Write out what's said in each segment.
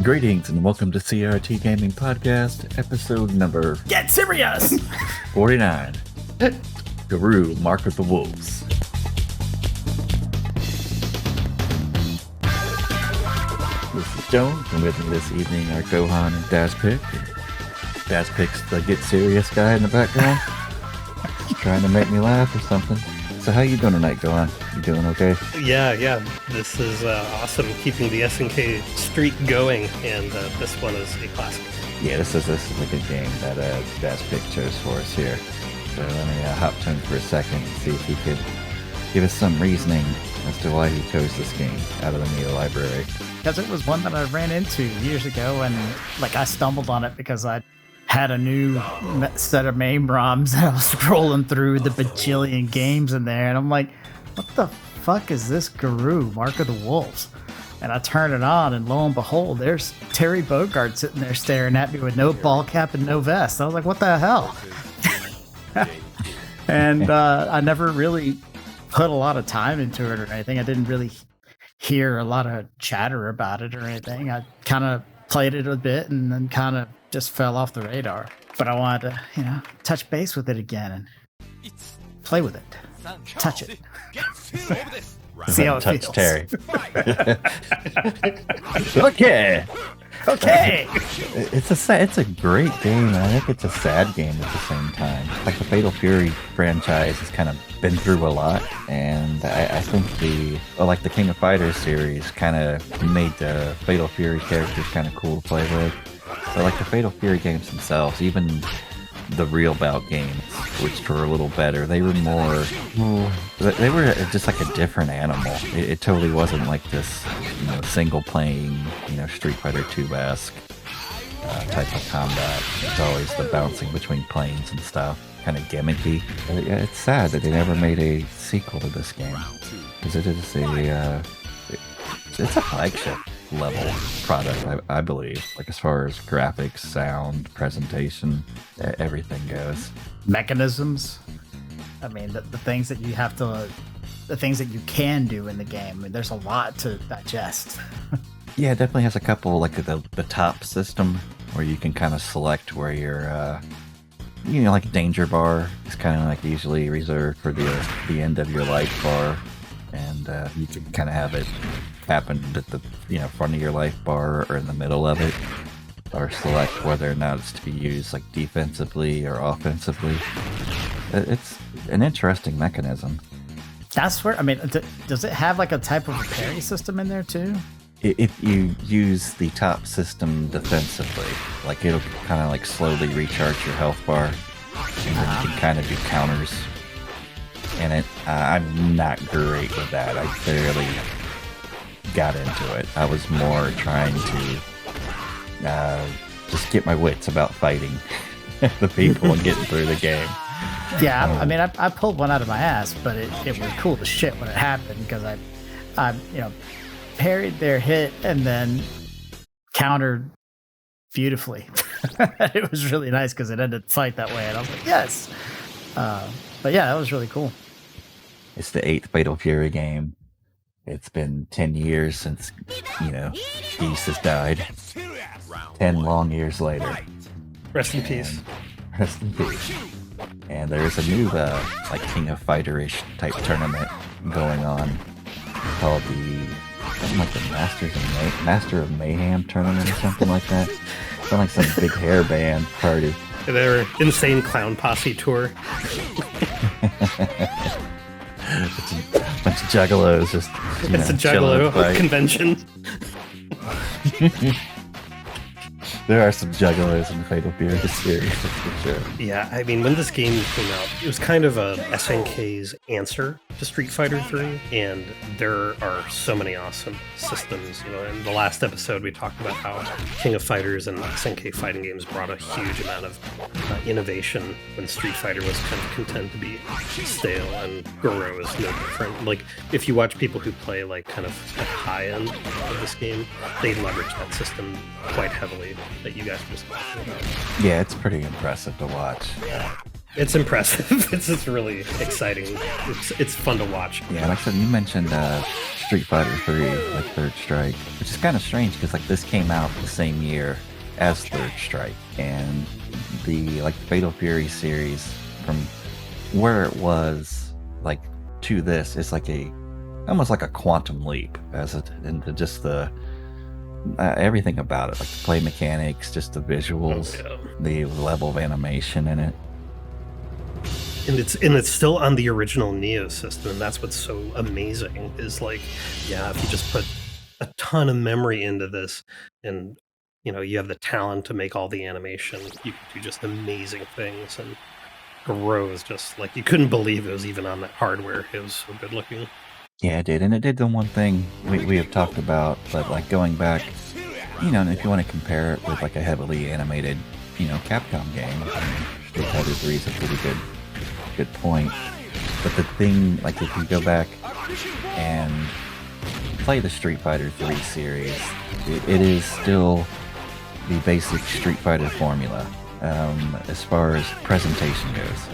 Greetings and welcome to CRT Gaming Podcast, episode number... Get serious! 49. Garou, Mark of the Wolves. This is Jones, and with me this evening are Gohan and Dazpick. Dazpick's the Get Serious guy in the background. He's trying to make me laugh or something. So how you doing tonight, Gohan? You doing okay? Yeah. This is awesome, keeping the SNK streak going, and this one is a classic. Yeah, this is a good game that Dazpick chose for us here. So let me hop to him for a second and see if he could give us some reasoning as to why he chose this game out of the Neo library. Because it was one that I ran into years ago, and I stumbled on it because I had a new set of MAME ROMs, and I was scrolling through the bajillion games in there, and I'm like, what the fuck is this Garou, Mark of the Wolves? And I turn it on, and lo and behold, there's Terry Bogard sitting there staring at me with no ball cap and no vest. I was like, what the hell? And I never really put a lot of time into it or anything. I didn't really hear a lot of chatter about it or anything. I kind of played it a bit and then kind of just fell off the radar. But I wanted to, touch base with it again and play with it. Touch it. See how it feels. Terry. Okay. It's a great game. I think it's a sad game at the same time. Like the Fatal Fury franchise has kind of been through a lot, and I think the King of Fighters series kind of made the Fatal Fury characters kind of cool to play with. So like the Fatal Fury games themselves, even the Real Bout games, which were a little better, they were just like a different animal. It totally wasn't like this, single playing, Street Fighter 2-esque type of combat. It's always the bouncing between planes and stuff, kind of gimmicky. It's sad that they never made a sequel to this game, because it is it's a flagship level product, I believe, like as far as graphics, sound, presentation, everything goes. Mechanisms, I mean, the things that you have to, the things that you can do in the game, I mean, there's a lot to digest. Yeah, it definitely has a couple, like the top system where you can kind of select where your like danger bar is kind of like usually reserved for the end of your life bar, and you can kind of have it happen at the front of your life bar or in the middle of it, or select whether or not it's to be used like defensively or offensively. It's an interesting mechanism. That's where, I mean, does it have like a type of a parry system in there too? If you use the top system defensively, like it'll kind of like slowly recharge your health bar, and then you can kind of do counters. And I'm not great with that. I barely got into it. I was more trying to just get my wits about fighting the people and getting through the game. Yeah, I mean, I pulled one out of my ass, but it was cool as shit when it happened, because I parried their hit and then countered beautifully. It was really nice because it ended the fight that way, and I was like, yes. But yeah, that was really cool. It's the 8th Fatal Fury game. It's been 10 years since, Geese has died. 10 long years later. Rest in peace. Rest in peace. And there's a new, King of Fighter-ish type tournament going on called the Master of Mayhem tournament or something like that. It's like some big hair band party. Their insane clown posse tour. It's a bunch of juggalos just it's a juggalo convention. There are some juggalos in Fatal Fury series, for sure. Yeah, I mean, when this game came out, it was kind of a SNK's answer to Street Fighter 3, and there are so many awesome systems. In the last episode, we talked about how King of Fighters and SNK fighting games brought a huge amount of innovation when Street Fighter was kind of content to be stale, and Garou is no different. Like, if you watch people who play kind of at the high end of this game, they leverage that system quite heavily that you guys were just talking about. Yeah, it's pretty impressive to watch. It's impressive. It's really exciting. It's fun to watch. Yeah, like I said, you mentioned Street Fighter 3, like Third Strike, which is kind of strange because like this came out the same year as Third Strike, and the like Fatal Fury series from where it was like to this is like almost like a quantum leap as it into just the everything about it, like the play mechanics, just the visuals, the level of animation in it. And it's still on the original Neo system, and that's what's so amazing is like, yeah, if you just put a ton of memory into this and you have the talent to make all the animation, you can do just amazing things. And Garou is just like, you couldn't believe it was even on that hardware. It was so good looking. Yeah, it did. And it did the one thing we have talked about, but like going back, and if you want to compare it with like a heavily animated, Capcom game, Street Fighter 3 is a pretty good point. But the thing, like if you go back and play the Street Fighter 3 series, it is still the basic Street Fighter formula as far as presentation goes.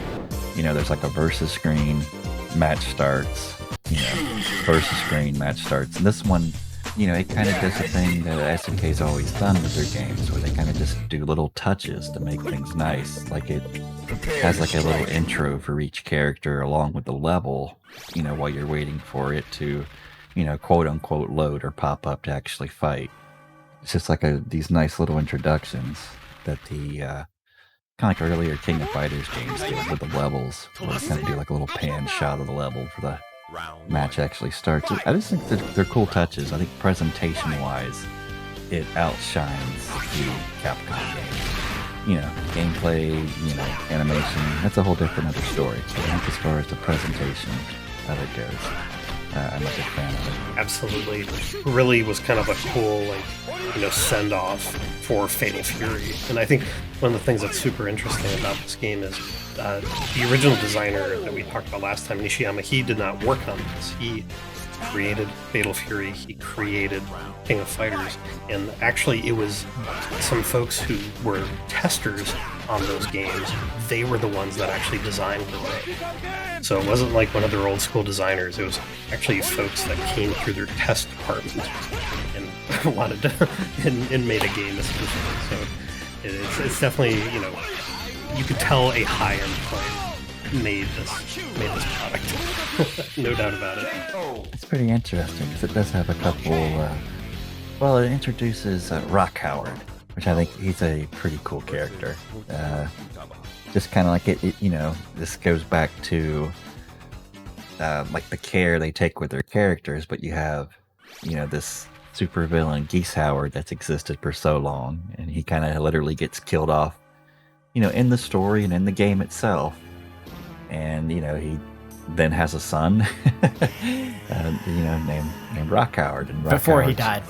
There's like a versus screen, match starts, versus screen, match starts. And this one, it kind of does the thing that SNK's always done with their games, where they kind of just do little touches to make things nice. Like it has like a little intro for each character along with the level, while you're waiting for it to, quote unquote load or pop up to actually fight. It's just like these nice little introductions that the kind of like earlier King of Fighters games did with the levels, where they kind of do like a little pan shot of the level for the match actually starts. I just think they're cool touches. I think presentation-wise, it outshines the Capcom games. Gameplay, animation, that's a whole different other story. But I think as far as the presentation of it goes, I'm a big fan of it. Absolutely. Really was kind of a cool, send-off for Fatal Fury. And I think one of the things that's super interesting about this game is the original designer that we talked about last time, Nishiyama, he did not work on this. He created Fatal Fury, he created King of Fighters, and actually it was some folks who were testers on those games. They were the ones that actually designed them. So it wasn't like one of their old school designers. It was actually folks that came through their test department and wanted to and made a game essentially. So it's definitely, you could tell a high-end plane made this product. No doubt about it. It's pretty interesting because it does have a couple. It introduces Rock Howard, which I think he's a pretty cool character. Just kind of like it, this goes back to like the care they take with their characters, but you have, this super villain Geese Howard that's existed for so long, and he kind of literally gets killed off, in the story and in the game itself. And, he then has a son, named Rock Howard. And Before he died.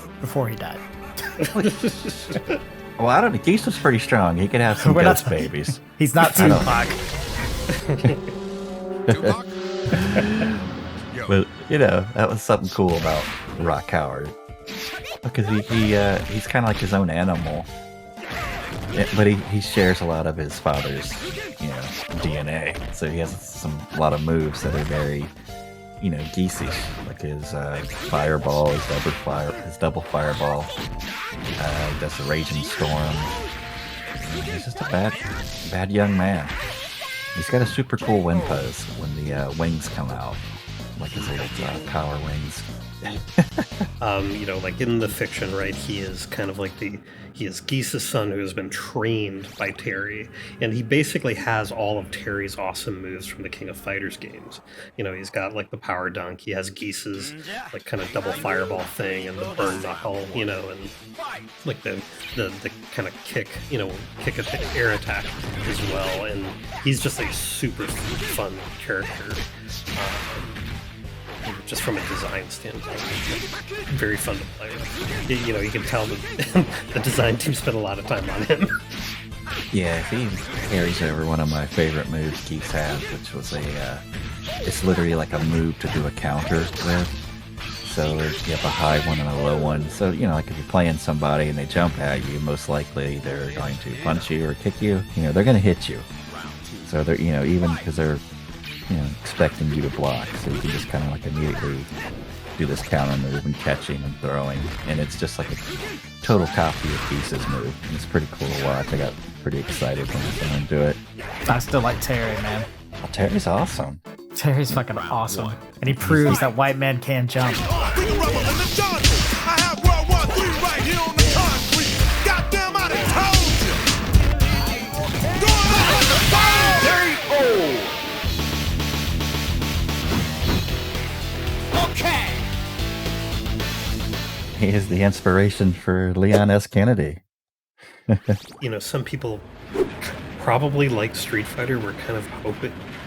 Well, I don't know. Geese was pretty strong. He could have some ghost babies. He's not Tupac. But, that was something cool about Rock Howard. Because he's kind of like his own animal. But he shares a lot of his father's, DNA. So he has a lot of moves that are very, geesish. Like his fireball, his double fireball. He does the raging storm. He's just a bad young man. He's got a super cool wind pose when the wings come out, like his little power wings. Like in the fiction, right, he is kind of like he is Geese's son who has been trained by Terry, and he basically has all of Terry's awesome moves from the King of Fighters games. He's got like the power dunk, he has Geese's like kind of double fireball thing and the burn knuckle, and like the kind of kick air attack as well, and he's just a super fun character. Just from a design standpoint, very fun to play with. You can tell that the design team spent a lot of time on him. Yeah, he carries over one of my favorite moves Geese has, which was it's literally like a move to do a counter with. So you have a high one and a low one. So, like if you're playing somebody and they jump at you, most likely they're going to punch you or kick you. They're going to hit you. So So they're, even because they're, expecting you to block, so you can just kind of like immediately do this counter move and catching and throwing, and it's just like a total copy of Geese's move. And it's pretty cool to watch. I got pretty excited when I saw him do it. I still like Terry, man. Oh, Terry's awesome. Terry's fucking awesome, and he proves that white men can jump. He is the inspiration for Leon S. Kennedy. Some people probably like Street Fighter were kind of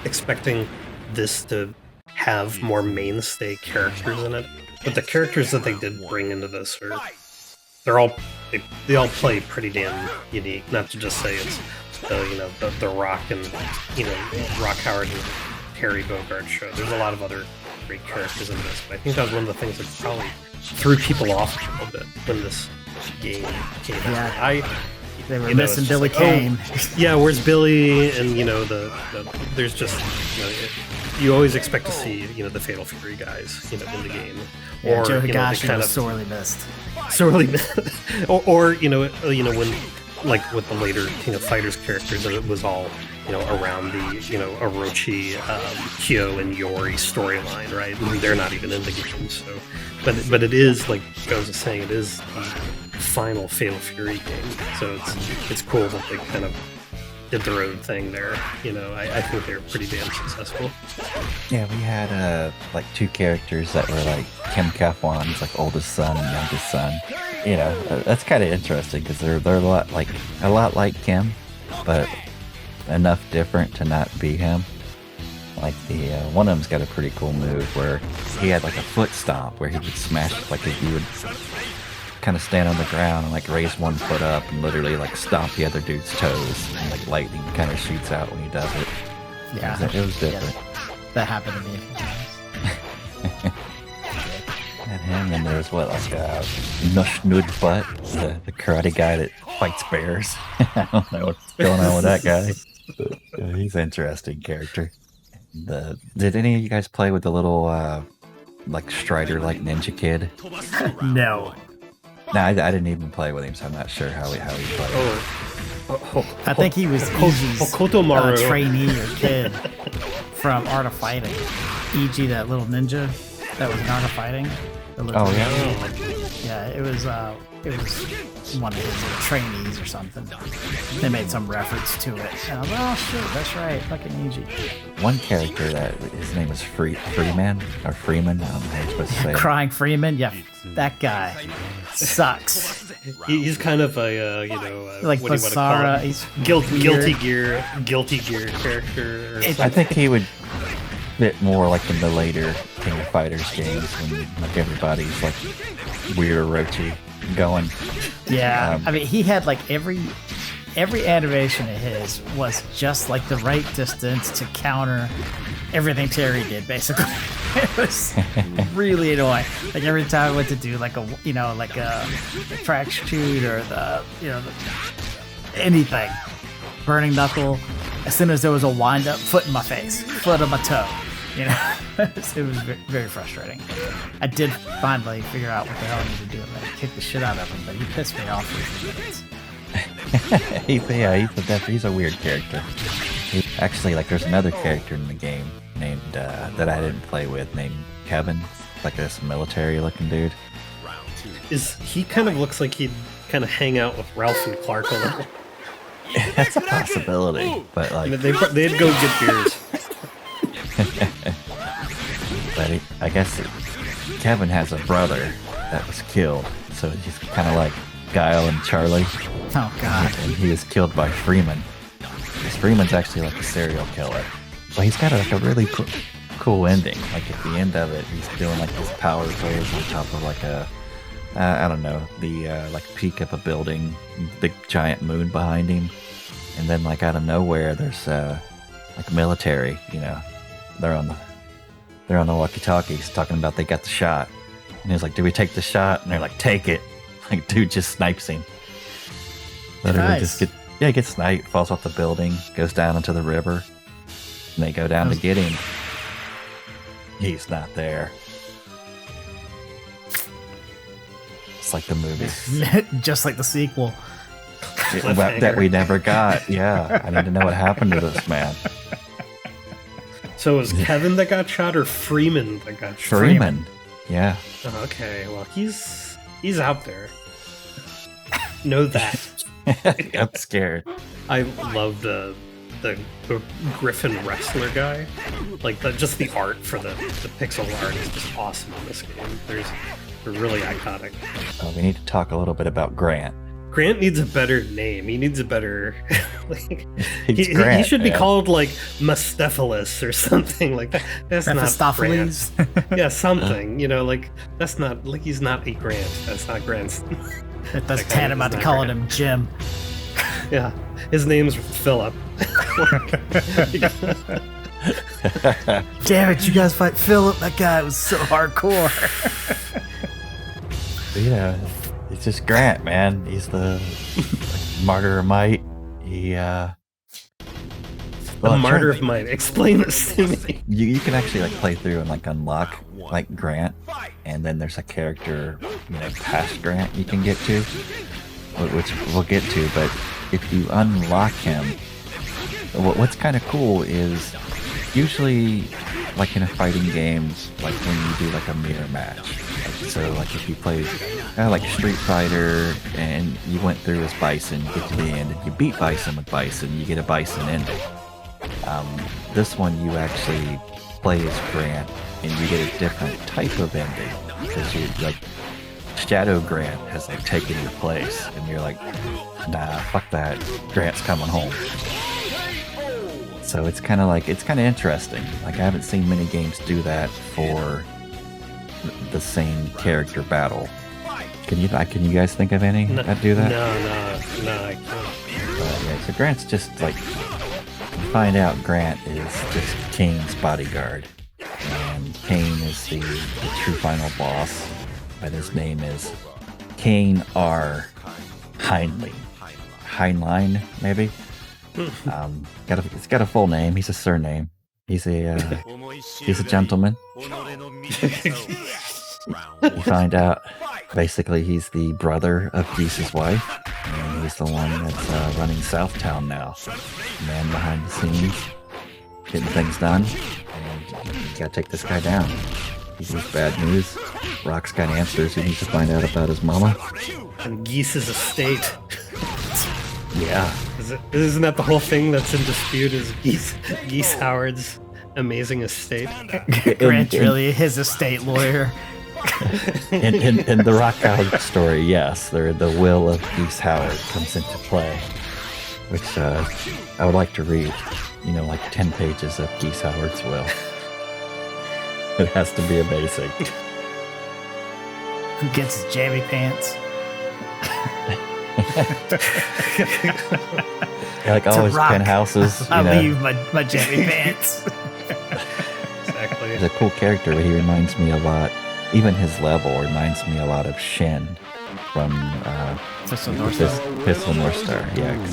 expecting this to have more mainstay characters in it. But the characters that they did bring into this they all play pretty damn unique. Not to just say it's the Rock and Rock Howard and Terry Bogard show. There's a lot of other great characters in this, but I think that was one of the things that probably threw people off a little bit when this game came out. They were missing Billy Kane. Where's Billy? And there's just you always expect to see the Fatal Fury guys in the game, or Joe Higashi kind of sorely missed. or when like with the later King of Fighters characters, it was all around the Orochi, Kyo, and Yori storyline, right? And they're not even in the game, so but it is, like I was just saying, it is the final Fatal Fury game, so it's cool that they kind of did their own thing there. I think they're pretty damn successful. Yeah, we had like two characters that were like Kim Kafwan's like oldest son and youngest son. That's kind of interesting because they're a lot like Kim, but enough different to not be him. Like the one of them's got a pretty cool move where he had like a foot stomp where he would smash, like if you would kind of stand on the ground and like raise one foot up and literally like stomp the other dude's toes, and like lightning kind of shoots out when he does it. Yeah, it was different. Yeah. That happened to me a few times. And him, and there's Nush Nud Butt, the karate guy that fights bears. I don't know what's going on with that guy. But, he's an interesting character. Did any of you guys play with the little like Strider like ninja kid? No. No, I didn't even play with him, so I'm not sure how he played. I think he was Iji's trainee or kid from Art of Fighting. Iji, that little ninja that was in Art of Fighting. Yeah, it was one of his trainees or something. They made some reference to it. And I was like, oh shit, that's right, fucking Iji. One character that his name was Freeman, I don't know how you're supposed to say it. Crying Freeman, yeah, that guy sucks. He's kind of a like what Basara. He's guilty gear character. I think he would fit more like in the later King of Fighters games when like everybody's like weird Orochi going. Yeah, I mean he had like every animation of his was just like the right distance to counter everything Terry did, basically. It was really annoying. Like every time I went to do like a track shoot or anything, burning knuckle, as soon as there was a wind up, foot in my face, foot on my toe. It was very, very frustrating. I did finally figure out what the hell I needed to do and then kick the shit out of him, but he pissed me off for a few minutes. He's a weird character. Actually, like there's another character in the game named that I didn't play with named Kevin, like this military-looking dude. He kind of looks like he'd kind of hang out with Ralph and Clark a little. That's a possibility, but like they'd go get beers. But I guess Kevin has a brother that was killed, so he's kind of like Guile and Charlie. Oh god! And he was killed by Freeman. Because Freeman's actually like a serial killer, but he's got like a really cool ending. Like at the end of it, he's doing like this power pose on top of like a I don't know, the like peak of a building, big giant moon behind him, and then like out of nowhere there's like military, they're on the walkie-talkies talking about they got the shot, and he's like, do we take the shot? And they're like, take it. Like dude just snipes him. Literally Nice. gets sniped, falls off the building, goes down into the river. And they go down to get him. He's not there. It's like the movie. Just like the sequel. That we never got. Yeah, I need to know what happened to this man. So it was Kevin that got shot or Freeman that got shot? Freeman. Yeah. Oh, okay, well, he's out there. Know that. I'm scared. I love the Griffin wrestler guy. Like, just the art for the pixel art is just awesome in this game. They're really iconic. We need to talk a little bit about Grant. Grant needs a better name. He needs a better... like, Grant, he should be called, like, Mustephalus or something like that. That's not Grant. Yeah, something. You know, like, that's not... Like, he's not a Grant. That's not Grant's... That's tantamount to calling him Jim. Yeah, his name's Philip. Damn it, you guys fight Philip. That guy was so hardcore. Yeah, it's just Grant, man. He's the martyr of might. The martyr of might. Explain this to me. You can actually like play through and like unlock like Grant, and then there's a character, past Grant you can get to, which we'll get to. But if you unlock him, what's kind of cool is usually like in a fighting games, like when you do like a mirror match. So like if you play like Street Fighter and you went through as Bison, you get to the end and you beat Bison with Bison, you get a Bison ending. This one you actually play as Grant and you get a different type of ending because you're like Shadow Grant has like taken your place and you're like, nah, fuck that, Grant's coming home. So it's kind of interesting. Like I haven't seen many games do that for the same character battle. Can you guys think of any that do that? No, I can't. Yeah, so Grant's just like, you find out Grant is just Kane's bodyguard, and Kane is the true final boss, and his name is Kane R. Heinlein, maybe. It's got a full name. He's a surname. He's a gentleman. You find out basically he's the brother of Geese's wife, and he's the one that's running Southtown now. Man behind the scenes, getting things done, and you gotta take this guy down. He gives bad news. Rock's got answers. He needs to find out about his mama. And Geese's estate. Yeah. Isn't that the whole thing that's in dispute? Is Geese Howard's amazing estate? Grant's really his estate lawyer. In the Rock Howard story, yes, the will of Geese Howard comes into play, which I would like to read. Like 10 pages of Geese Howard's will. It has to be amazing. Who gets his jammy pants? Like all his penthouses. I leave my jammy pants. Exactly. He's a cool character, but he reminds me a lot. Even his level reminds me a lot of Shen from Pistol North Star. Pistol North Star, yeah, because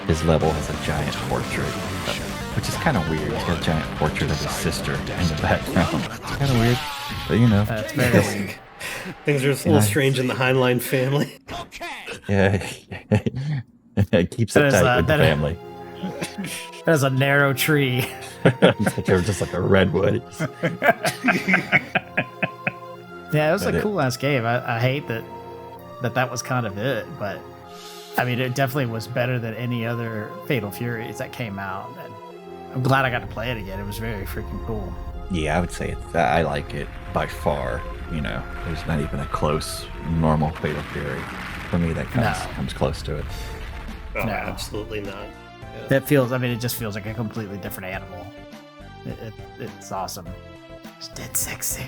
his level has a giant portrait, which is kind of weird. He's got a giant portrait of his sister in the background. It's kind of weird, but That's very weird. Things are a little strange in the Heinlein family. Yeah, it keeps it tight with the family. That is a narrow tree. They're just like a redwood. Yeah, it was a cool ass game. I hate that was kind of it, but I mean, it definitely was better than any other Fatal Furies that came out. And I'm glad I got to play it again. It was very freaking cool. Yeah, I would say I like it by far. There's not even a close normal Fatal Fury for me that comes close to it. Oh, no, absolutely not. Yeah. It just feels like a completely different animal. It's awesome. It's dead sexy.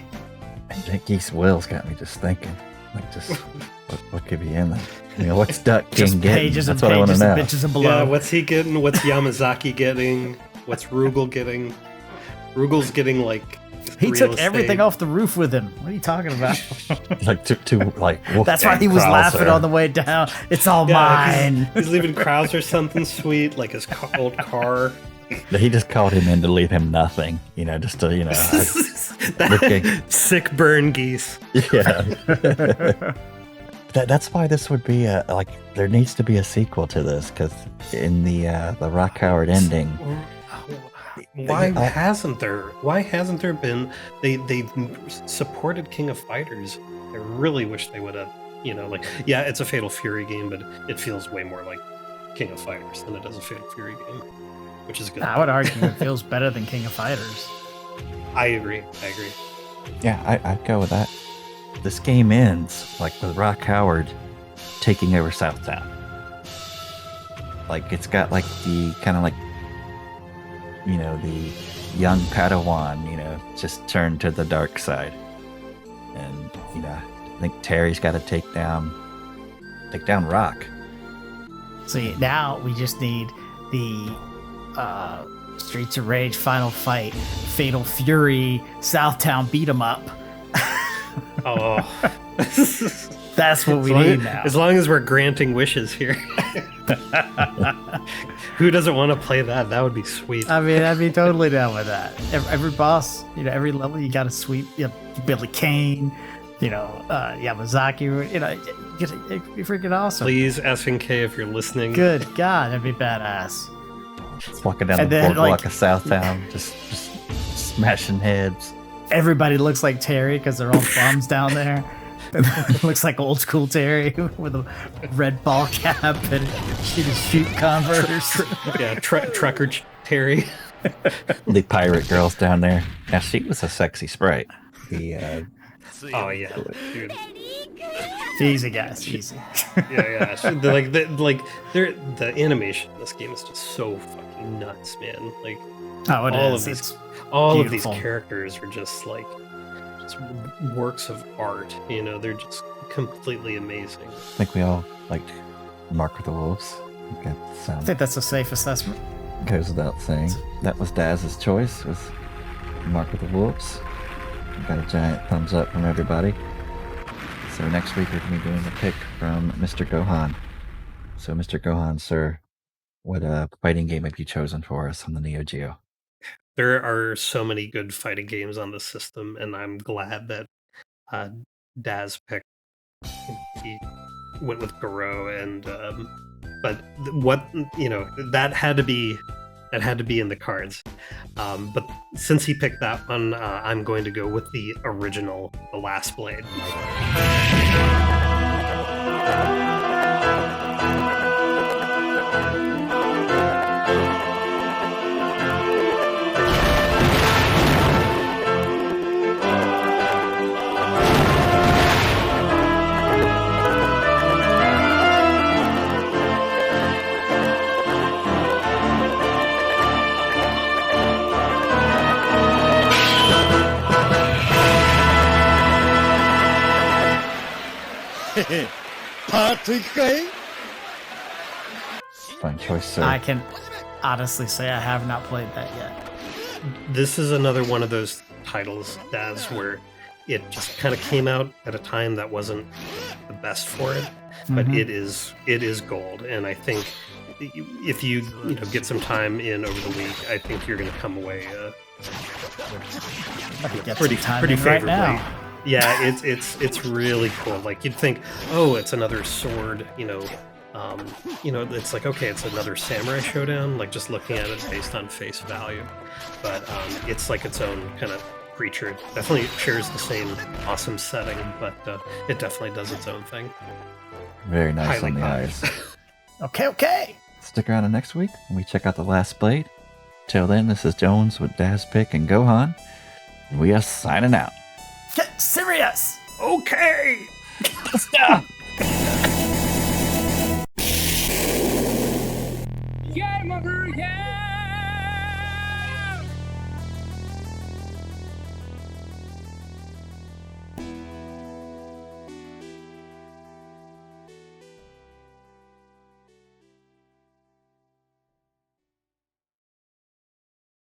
And Geese Will's got me just thinking, like, just what could be in there? What's Duck King getting? That's what I want to know. Bitches and below. Yeah, what's he getting? What's Yamazaki getting? What's Rugal getting? Rugal's getting like He Real took estate. everything off the roof with him. What are you talking about? Like to like. That's why he was laughing on the way down. It's all mine. He's leaving Krauser something sweet, like his old car. He just called him in to leave him nothing. Just to looking. Sick burn, Geese. Yeah. That's why this would be there needs to be a sequel to this, because in the Rock Howard ending. Why hasn't there? Why hasn't there been? They've supported King of Fighters. I really wish they would have. Yeah, it's a Fatal Fury game, but it feels way more like King of Fighters than it does a Fatal Fury game, which is good. I would argue it feels better than King of Fighters. I agree. Yeah, I'd go with that. This game ends with Rock Howard taking over Southtown. It's got the kind of the young Padawan, just turned to the dark side. And, I think Terry's got to take down Rock. See, now we just need the Streets of Rage Final Fight, Fatal Fury, Southtown beat 'em up. Oh. That's what we need now. As long as we're granting wishes here. Who doesn't want to play that? That would be sweet. I mean, I'd be totally down with that. Every boss, every level, you got to sweep. Billy Kane, Yamazaki. It'd be freaking awesome. Please, SNK, if you're listening. Good God, that'd be badass. Just walking down the boardwalk of Southtown, just smashing heads. Everybody looks like Terry because they're all bums down there. Looks like old school Terry with a red ball cap and his shoot Converse. Yeah, trucker Terry. The pirate girls down there. Now she was a sexy sprite. Oh yeah, dude. Easy guys, easy. Yeah. The animation in this game is just so fucking nuts, man. All of these characters are just works of art. They're just completely amazing. I think we all liked Mark of the Wolves. I think that's a safe assessment. Goes without saying. That was Daz's choice, was Mark of the Wolves. Got a giant thumbs up from everybody. So next week we're going to be doing a pick from Mr. Gohan. So Mr. Gohan, sir, what fighting game have you chosen for us on the Neo Geo? There are so many good fighting games on the system, and I'm glad that Dazpick, he went with Garou, and but that had to be in the cards. But since he picked that one, I'm going to go with the original, The Last Blade. Fine choice, sir. I can honestly say I have not played that yet. This is another one of those titles, Daz, where it just kind of came out at a time that wasn't the best for it, but it is gold. And I think if you get some time in over the week, I think you're going to come away pretty favorably. Right now. Yeah, it's really cool. You'd think, oh, it's another sword, it's okay, it's another samurai showdown, just looking at it based on face value. But it's its own kind of creature. Definitely shares the same awesome setting, but it definitely does its own thing. Very nice on the eyes. Okay. Stick around next week when we check out The Last Blade. Till then, this is Jones with Dazpick and Gohan. We are signing out. Get serious! Okay! Stop! Game over, yeah!